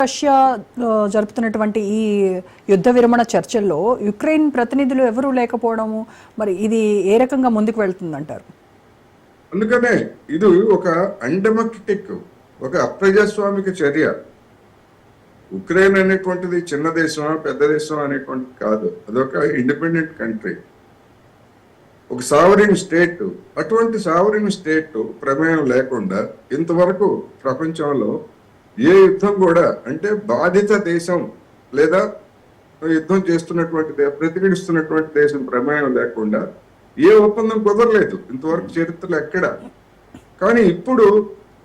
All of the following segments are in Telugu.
రష్యా జరుపుతున్నటువంటి ఈ యుద్ధ విరమణ చర్చల్లో యుక్రెయిన్ ప్రతినిధులు ఎవరూ లేకపోవడము మరి ఇది ఏ రకంగా ముందుకు వెళ్తుందంటారు? అందుకనే ఇది ఒక అన్డెమోక్రటిక్, ఒక అప్రజాస్వామిక చర్య. ఉక్రెయిన్ అనేటువంటిది చిన్న దేశమా పెద్ద దేశం అనేటువంటిది కాదు, అదొక ఇండిపెండెంట్ కంట్రీ, ఒక సావరిన్ స్టేట్. అటువంటి సావరిన్ స్టేట్ ప్రమేయం లేకుండా ఇంతవరకు ప్రపంచంలో ఏ యుద్ధం కూడా, అంటే బాధిత దేశం లేదా యుద్ధం చేస్తున్నటువంటి ప్రతిఘటిస్తున్నటువంటి దేశం ప్రమేయం లేకుండా ఏ ఒప్పందం కుదరలేదు ఇంతవరకు చరిత్రలో ఎక్కడ. కానీ ఇప్పుడు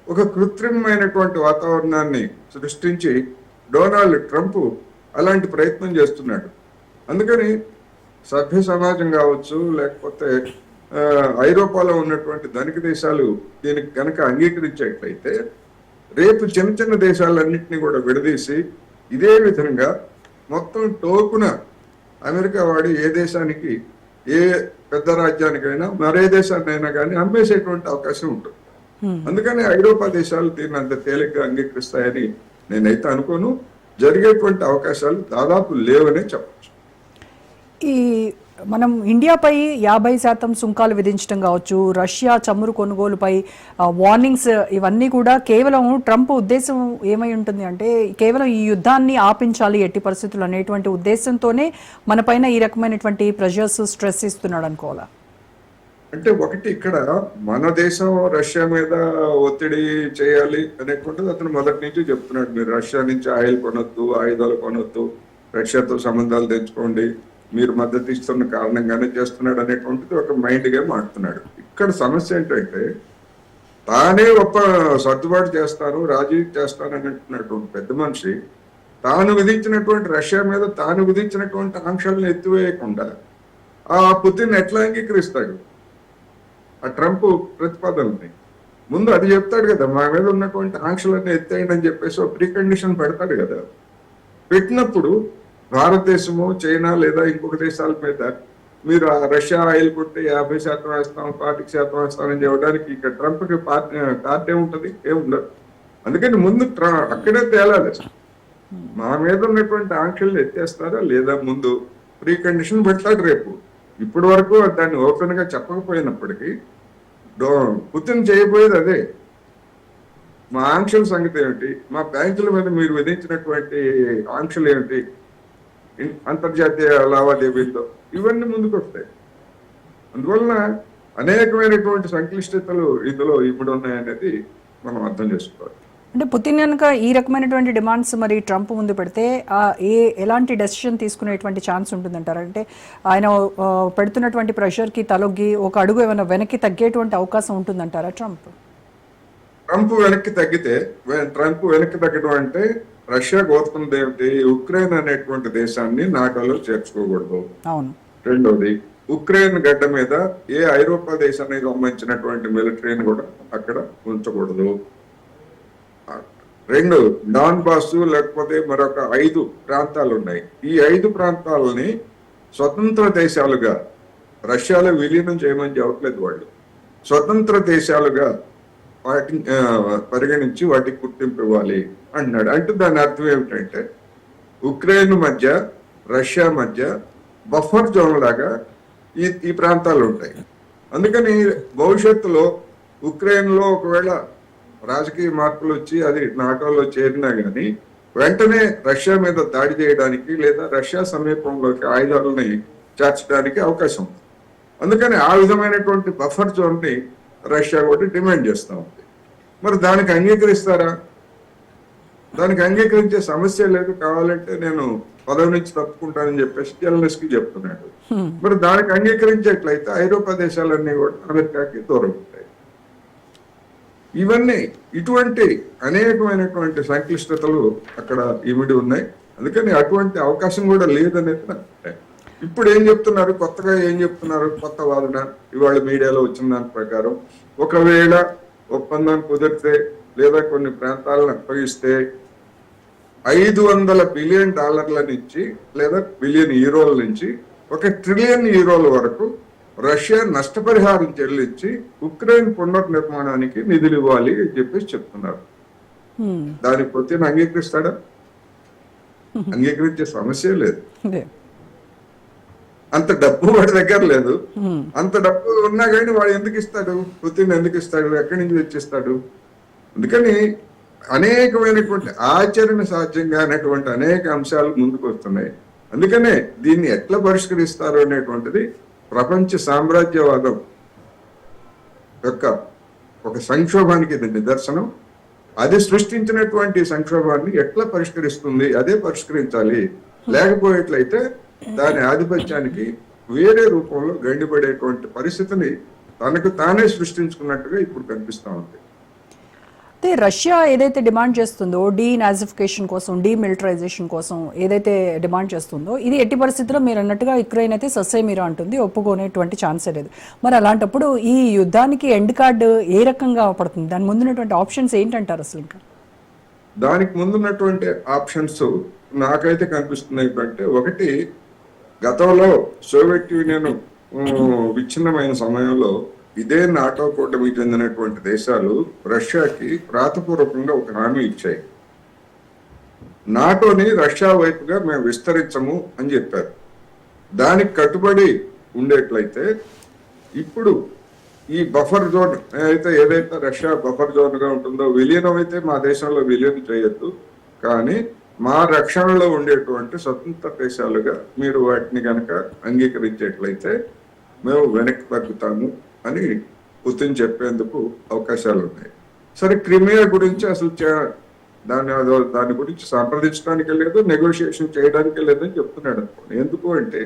ఒక కృత్రిమమైనటువంటి వాతావరణాన్ని సృష్టించి డొనాల్డ్ ట్రంప్ అలాంటి ప్రయత్నం చేస్తున్నాడు. అందుకని సభ్య సమాజం కావచ్చు, లేకపోతే ఐరోపాలో ఉన్నటువంటి ధనిక దేశాలు దీనికి కనుక అంగీకరించేట్లయితే రేపు చిన్న చిన్న దేశాలన్నింటినీ కూడా విడదీసి ఇదే విధంగా మొత్తం టోకున అమెరికా వాడి ఏ దేశానికి, ఏ పెద్ద రాజ్యానికైనా మరే దేశాన్నైనా కానీ అమ్మేసేటువంటి అవకాశం ఉంటుంది. అందుకని ఐరోపా దేశాలు దీన్ని అంత తేలిగ్గా అంగీకరిస్తాయని నేనైతే అనుకోను. జరిగేటువంటి అవకాశాలు దాదాపు లేవనే చెప్పచ్చు. ఈ మనం ఇండియాపై 50% సుంకాలు విధించడం కావచ్చు, రష్యా చమురు కొనుగోలుపై వార్నింగ్స్, ఇవన్నీ కూడా కేవలం ట్రంప్ ఉద్దేశం ఏమై ఉంటుంది అంటే కేవలం ఈ యుద్ధాన్ని ఆపించాలి ఎట్టి పరిస్థితులు అనేటువంటి ఉద్దేశంతోనే మన పైన ఈ రకమైనటువంటి ప్రెషర్స్, స్ట్రెస్ ఇస్తున్నాడు అనుకోవాలా? అంటే ఒకటి, ఇక్కడ మన దేశం రష్యా మీద ఒత్తిడి చేయాలి అనేటువంటిది అతను మొదటి నుంచి చెప్తున్నాడు. మీరు రష్యా నుంచి ఆయిల్ కొనొద్దు, ఆయుధాలు కొనొద్దు, రష్యాతో సంబంధాలు తెచ్చుకోండి, మీరు మద్దతు ఇస్తున్న కారణంగానే చేస్తున్నాడు అనేటువంటిది ఒక మైండ్ గా మాడుతున్నాడు. ఇక్కడ సమస్య ఏంటంటే తానే సర్దుబాటు చేస్తాను, రాజీ చేస్తాను అనేటువంటి పెద్ద మనిషి తాను విధించినటువంటి రష్యా మీద తాను విధించినటువంటి ఆంక్షలను ఎత్తివేయకుండా ఆ పుతిన్ ఎట్లా అంగీకరిస్తాడు ఆ ట్రంప్ ప్రతిపాదనని? ముందు అది చెప్తాడు కదా, మా మీద ఉన్నటువంటి ఆంక్షలన్నీ ఎత్తేయండి అని చెప్పేసి ఒక ప్రీ కండిషన్ పెడతాడు కదా. పెట్టినప్పుడు భారతదేశము, చైనా లేదా ఇంకొక దేశాల మీద మీరు రష్యా ఆయిల్ కొంటే 50% వేస్తాం, 40% వేస్తామని చెప్పడానికి ఇక ట్రంప్ కి కార్డు ఏముంటది? ఏముండదు. అందుకని ముందు అక్కడే తేలాలి, మా మీద ఉన్నటువంటి ఆంక్షలు ఎత్తేస్తారా లేదా ముందు ప్రీ కండిషన్ పెడతాడు రేపు. ఇప్పటి వరకు దాన్ని ఓపెన్ గా చెప్పకపోయినప్పటికీ పుతిన్ చేయబోయేది అదే. మా ఆంక్షల సంగతి ఏమిటి, మా బ్యాంకుల మీద మీరు విధించినటువంటి ఆంక్షలు ఏమిటి, అంతర్జాతీయ లావాదేవీల్లో, ఇవన్నీ ముందుకు వస్తాయి. అందువలన అనేకమైనటువంటి సంక్లిష్టతలు ఇందులో ఇప్పుడు ఉన్నాయనేది మనం అర్థం చేసుకోవాలి. అంటే పుతిన్ కనుక ఈ రకమైనటువంటి డిమాండ్స్ మరి ట్రంప్ ముందు పెడితే ఎలాంటి డెసిషన్ తీసుకునేటువంటి ఛాన్స్ ఉంటుందంటారు? అంటే ఆయన పెడుతున్నటువంటి ప్రెషర్కి తలొగ్గి ఒక అడుగు ఏమైనా వెనక్కి తగ్గేటువంటి అవకాశం ఉంటుందంటారా ట్రంప్? ట్రంప్ వెనక్కి తగ్గడం అంటే రష్యా కోరుతున్నది ఏమిటి? ఉక్రెయిన్ అనేటువంటి దేశాన్ని నాటోలో చేర్చుకోకూడదు. అవును. రెండోది, ఉక్రెయిన్ గడ్డ మీద ఏ ఐరోపా దేశానికి సంబంధించినటువంటి మిలిటరీని కూడా అక్కడ ఉంచకూడదు. రెండు, డాన్బాస్ లేకపోతే మరొక 5 ప్రాంతాలు ఉన్నాయి. ఈ 5 ప్రాంతాలని స్వతంత్ర దేశాలుగా రష్యాలో విలీనం చేయమని చెప్పట్లేదు వాళ్ళు, స్వతంత్ర దేశాలుగా పరిగణించి వాటికి గుర్తింపు ఇవ్వాలి అంటున్నాడు. అంటే దాని అర్థం ఏమిటంటే ఉక్రెయిన్ మధ్య, రష్యా మధ్య బఫర్ జోన్ లాగా ఈ ప్రాంతాలు ఉంటాయి. అందుకని భవిష్యత్తులో ఉక్రెయిన్ లో ఒకవేళ రాజకీయ మార్పులు వచ్చి అది నాటోలో చేరినా గానీ వెంటనే రష్యా మీద దాడి చేయడానికి లేదా రష్యా సమీపంలోకి ఆయుధాలని చేర్చడానికి అవకాశం ఉంది. అందుకని ఆ విధమైనటువంటి బఫర్ జోన్ ని రష్యా కూడా డిమాండ్ చేస్తూ ఉంది. మరి దానికి అంగీకరిస్తారా? దానికి అంగీకరించే సమస్య లేదు. కావాలంటే నేను పదవి నుంచి తప్పుకుంటానని చెప్పేసి జెలెన్స్కీ చెప్తున్నాడు. మరి దానికి అంగీకరించేట్లయితే ఐరోపా దేశాలన్నీ కూడా అమెరికాకి దూరం ఉంటాయి. ఇవన్నీ ఇటువంటి అనేకమైనటువంటి సంక్లిష్టతలు అక్కడ ఇమిడి ఉన్నాయి. అందుకని అటువంటి అవకాశం కూడా లేదనేది నాకు. ఇప్పుడు ఏం చెప్తున్నారు, కొత్తగా ఏం చెప్తున్నారు, కొత్త వాదన ఇవాళ మీడియాలో వచ్చిన దాని ప్రకారం ఒకవేళ ఒప్పందం కుదిరితే లేదా కొన్ని ప్రాంతాలను అప్పగిస్తే $500 బిలియన్ నుంచి లేదా బిలియన్ యూరోల నుంచి €1 ట్రిలియన్ వరకు రష్యా నష్టపరిహారం చెల్లించి ఉక్రెయిన్ పునర్నిర్మాణానికి నిధులు ఇవ్వాలి అని చెప్పేసి చెప్తున్నారు. దానికి పుతిన్ అంగీకరిస్తాడా? అంగీకరించే సమస్య లేదు. అదే. అంత డబ్బు వాడి దగ్గర లేదు. అంత డబ్బు ఉన్నా కానీ వాడు ఎందుకు ఇస్తాడు? పుతిన్ ఎందుకు ఇస్తాడు? ఎక్కడి నుంచి తెచ్చిస్తాడు? అందుకని అనేకమైనటువంటి ఆచరణ సాధ్యంగా అనేటువంటి అనేక అంశాలు ముందుకు వస్తున్నాయి. అందుకనే దీన్ని ఎట్లా పరిష్కరిస్తారు అనేటువంటిది ప్రపంచ సామ్రాజ్యవాదం యొక్క ఒక సంక్షోభానికి ఇది నిదర్శనం. అది సృష్టించినటువంటి సంక్షోభాన్ని ఎట్లా పరిష్కరిస్తుంది? అదే పరిష్కరించాలి. లేకపోయేట్లయితే దాని ఆధిపత్యానికి వేరే రూపంలో గండిపడేటువంటి పరిస్థితిని తనకు తానే సృష్టించుకున్నట్టుగా ఇప్పుడు కనిపిస్తా ఉంది. అయితే రష్యా ఏదైతే డిమాండ్ చేస్తుందో డీనాజిఫికేషన్ కోసం, డీమిలిటరైజేషన్ కోసం ఏదైతే డిమాండ్ చేస్తుందో, ఇది ఎట్టి పరిస్థితుల్లో మీరు అన్నట్టుగా యుక్రెయిన్ అయితే సస్సేమిరా అంటుంది, ఒప్పుకునేటువంటి ఛాన్సే లేదు. మరి అలాంటప్పుడు ఈ యుద్ధానికి ఎండ్ కార్డు ఏ రకంగా పడుతుంది? దాని ముందున్నటువంటి ఆప్షన్స్ ఏంటంటారు అసలు? ఇంకా దానికి ముందున్నటువంటి ఆప్షన్స్ నాకైతే కనిపిస్తున్నాయి అంటే, ఒకటి, గతంలో సోవియట్ యూనియన్ విచ్ఛిన్నమైన సమయంలో ఇదే నాటో కూటమికి చెందినటువంటి దేశాలు రష్యాకి వ్రాతపూర్వకంగా ఒక హామీ ఇచ్చాయి. నాటోని రష్యా వైపుగా మేము విస్తరించము అని చెప్పారు. దానికి కట్టుబడి ఉండేట్లయితే ఇప్పుడు ఈ బఫర్ జోన్ ఏదైతే రష్యా బఫర్ జోన్ గా ఉంటుందో, విలీనం అయితే మా దేశంలో విలీనం చేయొద్దు, కానీ మా రక్షణలో ఉండేటువంటి స్వతంత్ర దేశాలుగా మీరు వాటిని కనుక అంగీకరించేట్లయితే మేము వెనక్కి తగ్గుతాము అని పుతిన్ చెప్పేందుకు అవకాశాలు ఉన్నాయి. సరే, క్రిమియా గురించి అసలు దాని గురించి సంప్రదించడానికి లేదు, నెగోషియేషన్ చేయడానికి లేదని చెప్తున్నాడు అనుకోండి. ఎందుకు అంటే,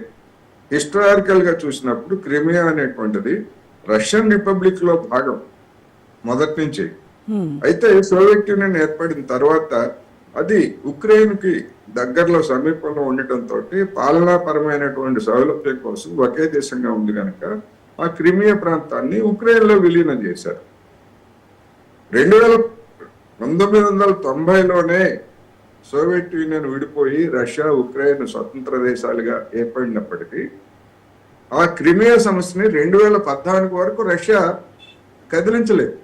హిస్టారికల్ గా చూసినప్పుడు క్రిమియా అనేటువంటిది రష్యన్ రిపబ్లిక్ లో భాగం మొదటి నుంచి. అయితే సోవియట్ యూనియన్ ఏర్పడిన తర్వాత అది ఉక్రెయిన్ కి దగ్గరలో సమీపంలో ఉండటంతో పాలనాపరమైనటువంటి సౌలభ్యం కోసం ఒకే దేశంగా ఉంది కనుక ఆ క్రిమియా ప్రాంతాన్ని ఉక్రెయిన్ లో విలీనం చేశారు. 1990లోనే సోవియట్ యూనియన్ విడిపోయి రష్యా, ఉక్రెయిన్ స్వతంత్ర దేశాలుగా ఏర్పడినప్పటికీ ఆ క్రిమియా సమస్యని 2014 వరకు రష్యా కదిలించలేదు.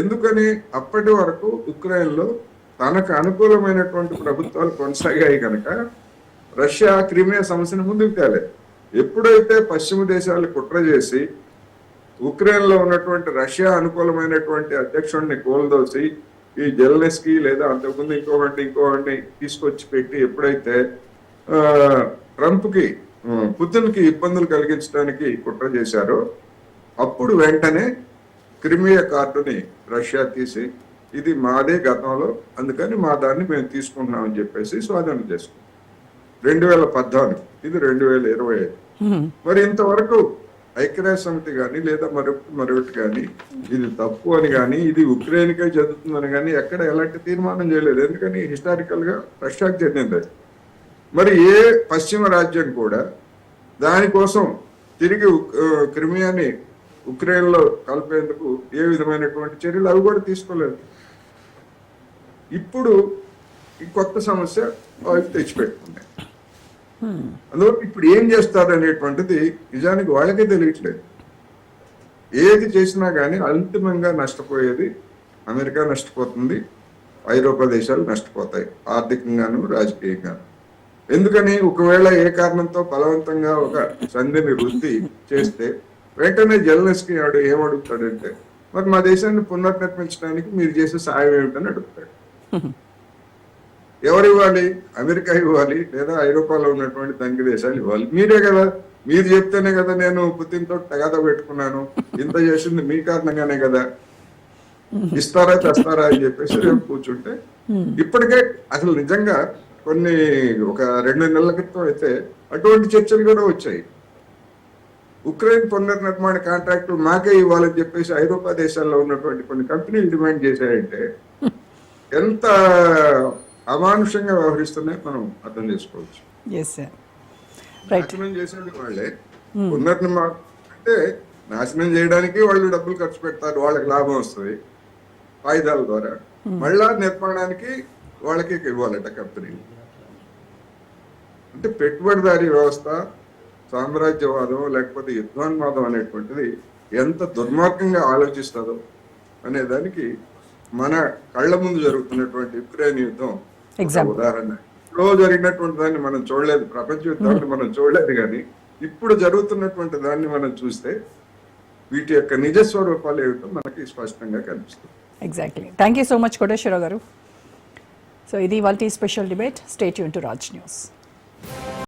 ఎందుకని? అప్పటి వరకు ఉక్రెయిన్ లో తనకు అనుకూలమైనటువంటి ప్రభుత్వాలు కొనసాగాయి కనుక రష్యా క్రిమియా సమస్యను ముందుకు తేలేదు. ఎప్పుడైతే పశ్చిమ దేశాలు కుట్ర చేసి ఉక్రెయిన్ లో ఉన్నటువంటి రష్యా అనుకూలమైనటువంటి అధ్యక్షుడిని కోల్దోసి ఈ జెలెన్స్కీ లేదా అంతకుముందు ఇంకోవాడిని తీసుకొచ్చి పెట్టి ఎప్పుడైతే పుతిన్ కి ఇబ్బందులు కలిగించడానికి కుట్ర చేశారో, అప్పుడు వెంటనే క్రిమియా కార్డుని రష్యా తీసి ఇది మాదే గతంలో, అందుకని మా దాన్ని మేము తీసుకుంటున్నామని చెప్పేసి స్వాధీనం చేసుకున్నాం 2014. ఇది 2025. మరి ఇంతవరకు ఐక్యరాజ్య సమితి కానీ లేదా మరొకటి కానీ ఇది తప్పు అని కానీ ఇది ఉక్రెయిన్కే చెందుతుందని కానీ ఎక్కడ ఎలాంటి తీర్మానం చేయలేదు. ఎందుకని? హిస్టారికల్ గా రష్యాకి చెందింది. మరి ఏ పశ్చిమ రాజ్యం కూడా దానికోసం తిరిగి క్రిమియాని ఉక్రెయిన్ లో కలిపేందుకు ఏ విధమైనటువంటి చర్యలు అవి కూడా తీసుకోలేదు. ఇప్పుడు ఈ కొత్త సమస్య తెచ్చిపెట్టుకున్నాయి. అందువల్ల ఇప్పుడు ఏం చేస్తారు అనేటువంటిది నిజానికి వాళ్ళకే తెలియట్లేదు. ఏది చేసినా కానీ అంతిమంగా నష్టపోయేది అమెరికా నష్టపోతుంది, ఐరోపా దేశాలు నష్టపోతాయి ఆర్థికంగాను రాజకీయంగాను. ఎందుకని? ఒకవేళ ఏ కారణంతో బలవంతంగా ఒక సంధిని వృద్ధి చేస్తే వెంటనే జెలెన్స్కీ ఏమడుగుతాడంటే, మరి మా దేశాన్ని పునర్నిర్మించడానికి మీరు చేసే సాయం ఏమిటని అడుగుతాడు. ఎవరు ఇవ్వాలి? అమెరికా ఇవ్వాలి, లేదా ఐరోపాలో ఉన్నటువంటి ధనిక దేశాలు ఇవ్వాలి. మీరే కదా, మీరు చెప్తేనే కదా నేను పుతిన్ తో తగాదా పెట్టుకున్నాను, ఇంత చేసింది మీ కారణంగానే కదా, ఇస్తారా తెస్తారా అని చెప్పేసి రేపు కూర్చుంటే ఇప్పటికే అసలు నిజంగా ఒక 2 నెలల క్రితం అయితే అటువంటి చర్చలు కూడా వచ్చాయి. ఉక్రెయిన్ పునర్నిర్మాణ కాంట్రాక్టు మాకే ఇవ్వాలని చెప్పేసి ఐరోపా దేశాల్లో ఉన్నటువంటి కొన్ని కంపెనీలు డిమాండ్ చేశాయంటే ఎంత అమానుషంగా వ్యవహరిస్తున్నాయి మనం అర్థం చేసుకోవచ్చు. నాశనం చేసేది వాళ్ళే. పునర్నిర్మాణం అంటే నాశనం చేయడానికి వాళ్ళు డబ్బులు ఖర్చు పెడతారు, వాళ్ళకి లాభం వస్తుంది ఆయుధాల ద్వారా. మళ్ళా నిర్మాణానికి వాళ్ళకి ఇవ్వాలట కంపెనీలు. అంటే పెట్టుబడిదారీ వ్యవస్థ, సామ్రాజ్యవాదం లేకపోతే యుద్ధోన్మాదం అనేటువంటిది ఎంత దుర్మార్గంగా ఆలోచిస్తుందో అనే దానికి మన కళ్ళ ముందు జరుగుతున్నటువంటి యుక్రెయిన్ యుద్ధం ఉదాహరణ. ఎప్పుడో జరిగినటువంటి దాన్ని మనం చూడలేదు, ప్రపంచ యుద్ధాన్ని మనం చూడలేదు, కానీ ఇప్పుడు జరుగుతున్నటువంటి దాన్ని మనం చూస్తే వీటి యొక్క నిజ స్వరూపాలు ఏమిటో మనకి స్పష్టంగా కనిపిస్తుంది. Exactly. Thank you so much Koteswararao గారు. సో ఇది ఇవాల్టి special debate. Stay tune to Raj news.